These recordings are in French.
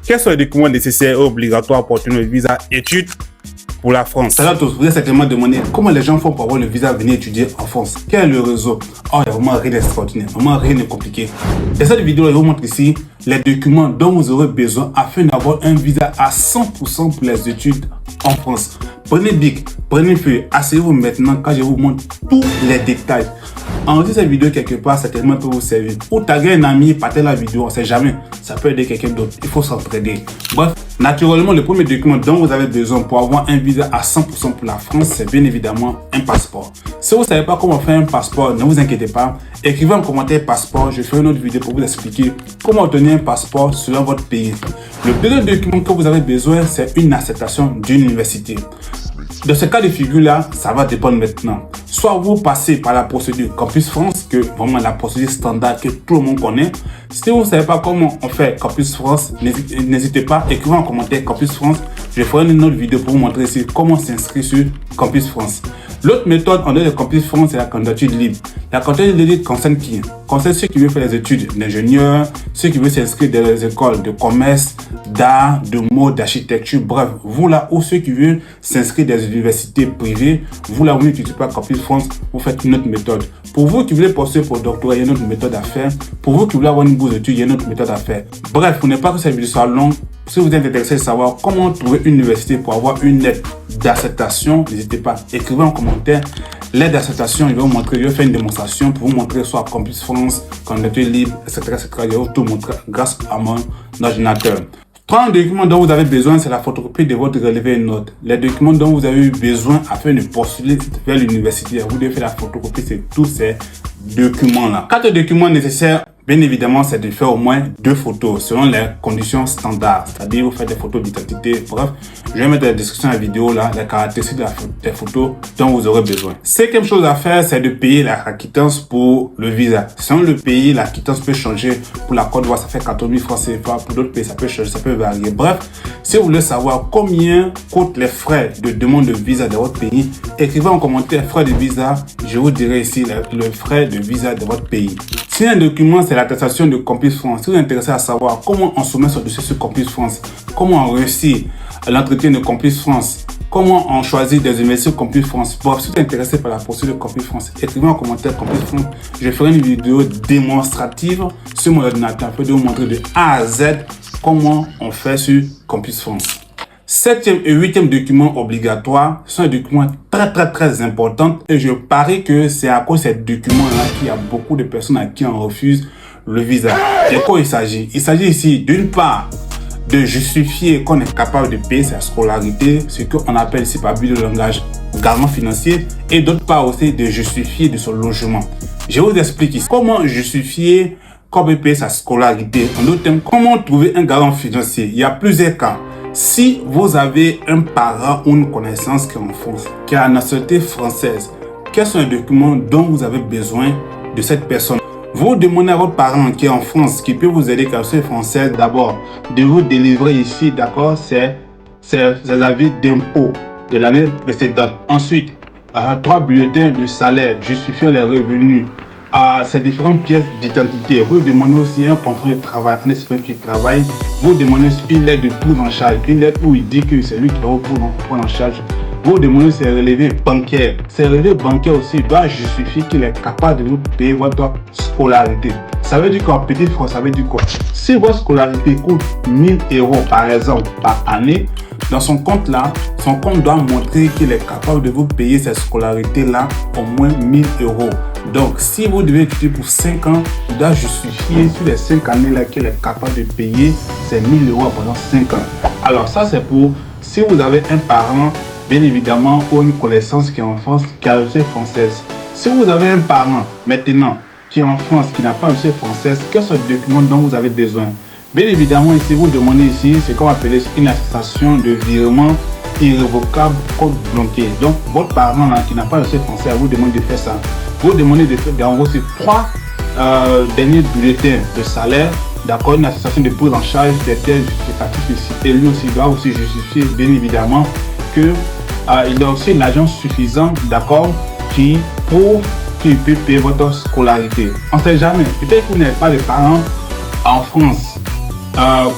Quels sont les documents nécessaires et obligatoires pour obtenir le visa études pour la France? Salut à tous, vous avez certainement demandé comment les gens font pour avoir le visa venir étudier en France. Quel est le réseau? Oh, il n'y a vraiment rien d'extraordinaire, vraiment rien de compliqué. Dans cette vidéo, je vous montre ici les documents dont vous aurez besoin afin d'avoir un visa à 100% pour les études en France. Prenez bic, prenez feuille, asseyez-vous maintenant quand je vous montre tous les détails. Enregistrez cette vidéo quelque part, certainement peut vous servir. Ou taguer un ami, partagez la vidéo, on ne sait jamais. Ça peut aider quelqu'un d'autre, il faut s'entraider. Bref, naturellement, le premier document dont vous avez besoin pour avoir un visa à 100% pour la France, c'est bien évidemment un passeport. Si vous ne savez pas comment faire un passeport, ne vous inquiétez pas. Écrivez en commentaire passeport, je ferai une autre vidéo pour vous expliquer comment obtenir un passeport selon votre pays. Le deuxième document que vous avez besoin, c'est une attestation d'une université. Dans ce cas de figure-là, ça va dépendre maintenant. Soit vous passez par la procédure Campus France, que vraiment la procédure standard que tout le monde connaît. Si vous ne savez pas comment on fait Campus France, n'hésitez pas, écrivez en commentaire Campus France. Je ferai une autre vidéo pour vous montrer ici comment s'inscrire sur Campus France. L'autre méthode en dehors de Campus France, c'est la candidature libre. La candidature libre concerne qui? Concerne ceux qui veulent faire les études d'ingénieur, ceux qui veulent s'inscrire dans les écoles de commerce, d'art, de mode, d'architecture, bref, vous là, ou ceux qui veulent s'inscrire dans les universités privées, vous là, vous n'utilisez pas Campus France, vous faites une autre méthode. Pour vous qui voulez poursuivre pour le doctorat, il y a une autre méthode à faire. Pour vous qui voulez avoir une bourse d'études, il y a une autre méthode à faire. Bref, pour ne pas que cette vidéo soit longue, si vous êtes intéressé de savoir comment trouver une université pour avoir une lettre d'acceptation, n'hésitez pas, écrivez en commentaire l'aide d'acceptation. Je vais vous montrer, je vais faire une démonstration pour vous montrer soit Campus France, candidature libre, etc. Je vais vous tout montrer grâce à mon ordinateur. Trois documents dont vous avez besoin, c'est la photocopie de votre relevé et notes. Les documents dont vous avez eu besoin afin de postuler vers l'université, vous devez faire la photocopie de tous ces documents-là. Quatre documents nécessaires. Bien évidemment, c'est de faire au moins 2 photos selon les conditions standards. C'est-à-dire, vous faites des photos d'identité. Bref, je vais mettre dans la description de la vidéo là, les caractéristiques des photos dont vous aurez besoin. Cinquième chose à faire, c'est de payer la quittance pour le visa. Selon le pays, la quittance peut changer. Pour la Côte d'Ivoire, ça fait 14 000 francs CFA. Pour d'autres pays, ça peut changer, ça peut varier. Bref, si vous voulez savoir combien coûtent les frais de demande de visa de votre pays, écrivez en commentaire frais de visa. Je vous dirai ici le frais de visa de votre pays. Si un document, c'est l'attestation de Campus France. Si vous êtes intéressé à savoir comment on soumet son dossier sur Campus France, comment on réussit l'entretien de Campus France, comment on choisit des universités Campus France. Bref, si vous êtes intéressé par la procédure de Campus France, écrivez en commentaire Campus France. Je ferai une vidéo démonstrative sur mon ordinateur afin de vous montrer de A à Z comment on fait sur Campus France. Septième et huitième document obligatoire sont des documents très importants et je parie que c'est à cause de ces documents-là qu'il y a beaucoup de personnes à qui on refuse le visa. De quoi il s'agit? Il s'agit ici d'une part de justifier qu'on est capable de payer sa scolarité, ce qu'on appelle ici par but de langage garant financier, et d'autre part aussi de justifier de son logement. Je vous explique ici comment justifier qu'on peut payer sa scolarité. En d'autres termes, comment trouver un garant financier. Il y a plusieurs cas. Si vous avez un parent ou une connaissance qui est en France, qui a la nationalité française, quels sont les documents dont vous avez besoin de cette personne? Vous demandez à votre parent qui est en France, qui peut vous aider, car c'est française, d'abord, de vous délivrer ici, d'accord, c'est avis d'impôt de l'année précédente. Ensuite, 3 bulletins de salaire justifiant les revenus. Ces différentes pièces d'identité. Vous demandez aussi un contrat de travail, un espèce qui travaille. Vous demandez une lettre de prise en charge, une lettre où il dit que c'est lui qui va vous prendre en charge. Vous demandez ses relevés bancaires. Ces relevés bancaires aussi doivent justifier qu'il est capable de vous payer votre scolarité. Ça veut dire qu'en petit France, ça veut dire quoi? Si votre scolarité coûte 1000 € par exemple par année, dans son compte là, son compte doit montrer qu'il est capable de vous payer cette scolarité là au moins 1000 €. Donc, si vous devez étudier pour 5 ans, il doit justifier sur les 5 années là qu'il est capable de payer ces 1000 € pendant 5 ans. Alors ça, c'est pour si vous avez un parent, bien évidemment, ou une connaissance qui est en France, qui a la nationalité française. Si vous avez un parent maintenant qui est en France, qui n'a pas la nationalité française, quels sont les documents dont vous avez besoin? Bien évidemment, ici, vous demandez ici ce qu'on appelle une attestation de virement irrévocable compte bloqué. Donc, votre parent là, qui n'a pas le nationalité française, vous demande de faire ça. Vous demandez de faire d'envoyer 3 derniers bulletins de salaire, d'accord, une attestation de prise en charge des terres justificatifs ici. Et lui aussi doit aussi justifier, bien évidemment, que il a aussi l'argent suffisant, d'accord, qui peut payer votre scolarité. On ne sait jamais. Peut-être que vous n'avez pas de parents en France.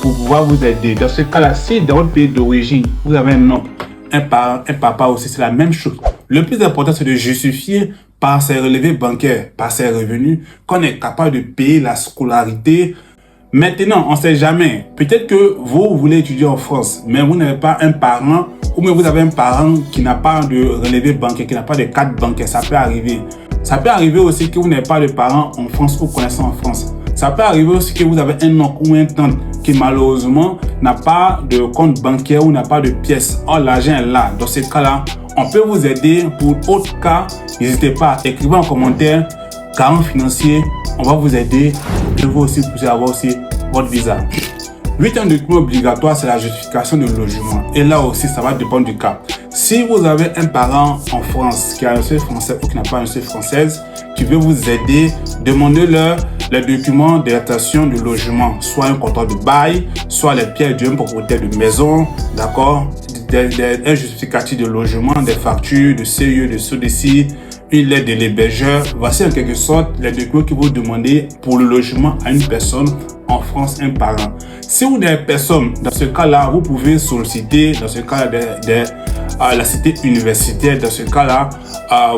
pour pouvoir vous aider. Dans ce cas-là, si dans votre pays d'origine, vous avez un nom, un parent, un papa aussi, c'est la même chose. Le plus important, c'est de justifier par ses relevés bancaires, par ses revenus, qu'on est capable de payer la scolarité. Maintenant, on ne sait jamais. Peut-être que vous voulez étudier en France, mais vous n'avez pas un parent, ou même vous avez un parent qui n'a pas de relevé bancaire, qui n'a pas de carte bancaire. Ça peut arriver. Ça peut arriver aussi que vous n'avez pas de parents en France ou connaissants en France. Ça peut arriver aussi que vous avez un oncle ou un tante qui malheureusement n'a pas de compte bancaire ou n'a pas de pièces. Or, l'argent est là. Dans ce cas-là, on peut vous aider. Pour autre cas, n'hésitez pas, écrivez en commentaire, garant financier, on va vous aider. Vous pouvez aussi avoir aussi votre visa. 8 document obligatoire, c'est la justification de logement. Et là aussi, ça va dépendre du cas. Si vous avez un parent en France qui a un seul français ou qui n'a pas une seule française, qui veut vous aider, demandez-leur les documents d'adaptation de logement, soit un contrat de bail, soit les pièces d'un propriétaire de maison, d'accord, un justificatif de logement, des factures de CE, de SODECI, une lettre de l'hébergeur. Voici en quelque sorte les documents que vous demandez pour le logement à une personne en France, un parent. Si vous n'avez personne, dans ce cas-là, vous pouvez solliciter, dans ce cas-là, la cité universitaire. Dans ce cas-là,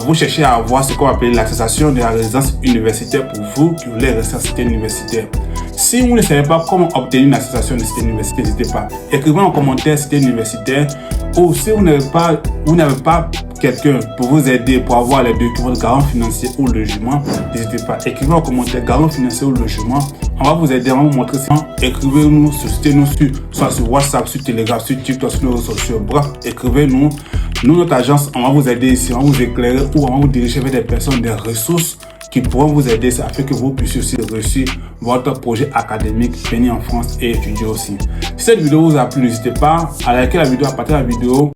vous cherchez à avoir ce qu'on appelle l'attestation de la résidence universitaire pour vous qui voulez rester en cité universitaire. Si vous ne savez pas comment obtenir une attestation de cité universitaire, n'hésitez pas. Écrivez en commentaire cité universitaire. Ou si vous n'avez pas quelqu'un pour vous aider pour avoir les documents de garant financier ou logement, n'hésitez pas. Écrivez en commentaire garant financier ou logement. On va vous aider, on va vous montrer ça. Écrivez-nous, soutenez-nous soit sur WhatsApp, sur Telegram, sur TikTok, sur nos réseaux sociaux. Bref, écrivez-nous. Nous, notre agence, on va vous aider ici, on va vous éclairer ou on va vous diriger vers des personnes, des ressources qui pourront vous aider afin que vous puissiez aussi réussir votre projet académique, venir en France et étudier aussi. Si cette vidéo vous a plu, n'hésitez pas à liker la vidéo, à partager la vidéo.